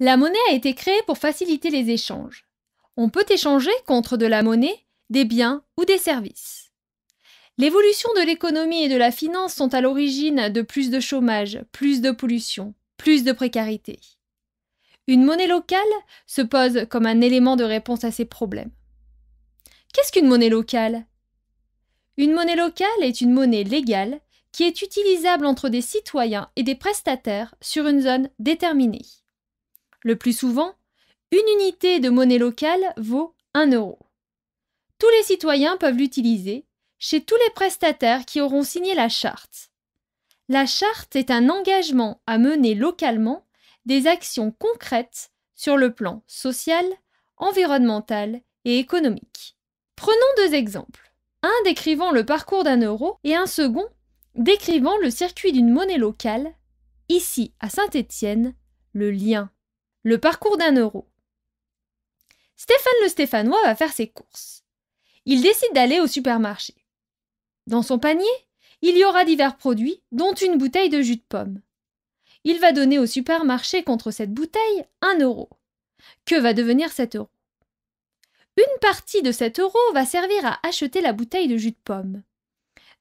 La monnaie a été créée pour faciliter les échanges. On peut échanger contre de la monnaie, des biens ou des services. L'évolution de l'économie et de la finance sont à l'origine de plus de chômage, plus de pollution, plus de précarité. Une monnaie locale se pose comme un élément de réponse à ces problèmes. Qu'est-ce qu'une monnaie locale ? Une monnaie locale est une monnaie légale qui est utilisable entre des citoyens et des prestataires sur une zone déterminée. Le plus souvent, une unité de monnaie locale vaut 1 euro. Tous les citoyens peuvent l'utiliser chez tous les prestataires qui auront signé la charte. La charte est un engagement à mener localement des actions concrètes sur le plan social, environnemental et économique. Prenons 2 exemples. Un décrivant le parcours d'1 euro et un second décrivant le circuit d'une monnaie locale, ici à Saint-Étienne, le lien. Le parcours d'1 euro. Stéphane le Stéphanois va faire ses courses. Il décide d'aller au supermarché. Dans son panier, il y aura divers produits, dont une bouteille de jus de pomme. Il va donner au supermarché contre cette bouteille 1 euro. Que va devenir cet euro ? Une partie de cet euro va servir à acheter la bouteille de jus de pomme.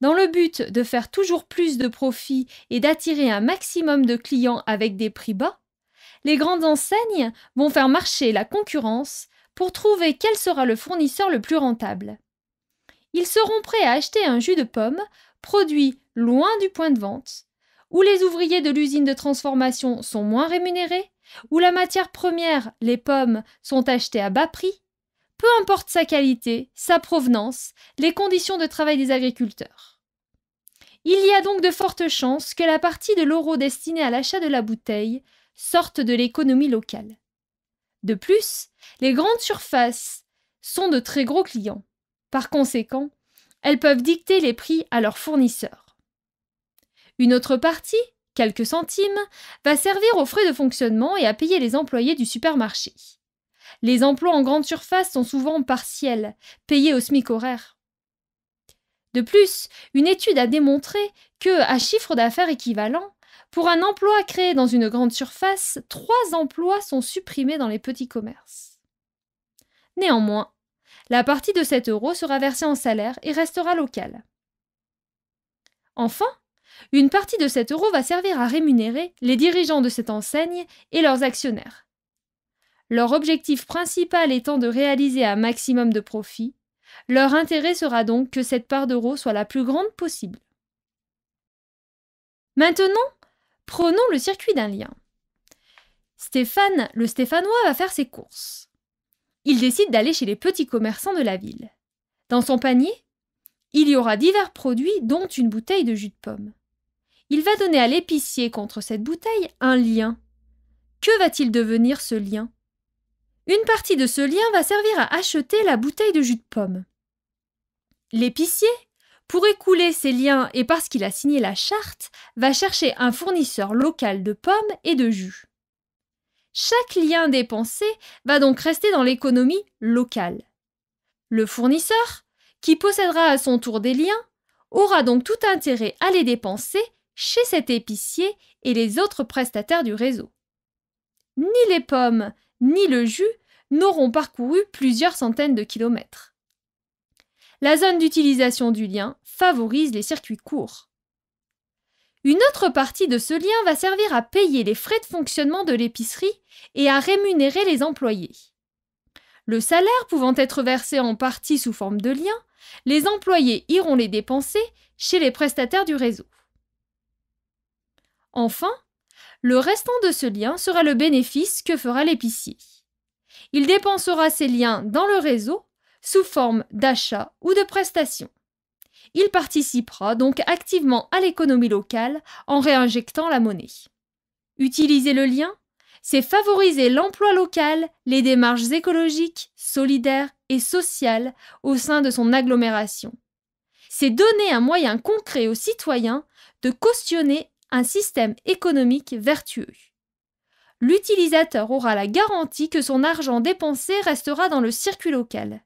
Dans le but de faire toujours plus de profit et d'attirer un maximum de clients avec des prix bas, les grandes enseignes vont faire marcher la concurrence pour trouver quel sera le fournisseur le plus rentable. Ils seront prêts à acheter un jus de pomme produit loin du point de vente, où les ouvriers de l'usine de transformation sont moins rémunérés, où la matière première, les pommes, sont achetées à bas prix, peu importe sa qualité, sa provenance, les conditions de travail des agriculteurs. Il y a donc de fortes chances que la partie de l'euro destinée à l'achat de la bouteille sorte de l'économie locale. De plus, les grandes surfaces sont de très gros clients. Par conséquent, elles peuvent dicter les prix à leurs fournisseurs. Une autre partie, quelques centimes, va servir aux frais de fonctionnement et à payer les employés du supermarché. Les emplois en grande surface sont souvent partiels, payés au SMIC horaire. De plus, une étude a démontré que, à chiffre d'affaires équivalent, pour un emploi créé dans une grande surface, 3 emplois sont supprimés dans les petits commerces. Néanmoins, la partie de cet euro sera versée en salaire et restera locale. Enfin, une partie de cet euro va servir à rémunérer les dirigeants de cette enseigne et leurs actionnaires. Leur objectif principal étant de réaliser un maximum de profit, leur intérêt sera donc que cette part d'euro soit la plus grande possible. Maintenant, prenons le circuit d'un lien. Stéphane, le Stéphanois, va faire ses courses. Il décide d'aller chez les petits commerçants de la ville. Dans son panier, il y aura divers produits, dont une bouteille de jus de pomme. Il va donner à l'épicier contre cette bouteille un lien. Que va-t-il devenir ce lien ? Une partie de ce lien va servir à acheter la bouteille de jus de pomme. L'épicier, pour écouler ces liens et parce qu'il a signé la charte, va chercher un fournisseur local de pommes et de jus. Chaque lien dépensé va donc rester dans l'économie locale. Le fournisseur, qui possédera à son tour des liens, aura donc tout intérêt à les dépenser chez cet épicier et les autres prestataires du réseau. Ni les pommes, ni le jus n'auront parcouru plusieurs centaines de kilomètres. La zone d'utilisation du lien favorise les circuits courts. Une autre partie de ce lien va servir à payer les frais de fonctionnement de l'épicerie et à rémunérer les employés. Le salaire pouvant être versé en partie sous forme de lien, les employés iront les dépenser chez les prestataires du réseau. Enfin, le restant de ce lien sera le bénéfice que fera l'épicier. Il dépensera ces liens dans le réseau sous forme d'achat ou de prestation. Il participera donc activement à l'économie locale en réinjectant la monnaie. Utiliser le lien, c'est favoriser l'emploi local, les démarches écologiques, solidaires et sociales au sein de son agglomération. C'est donner un moyen concret aux citoyens de cautionner un système économique vertueux. L'utilisateur aura la garantie que son argent dépensé restera dans le circuit local.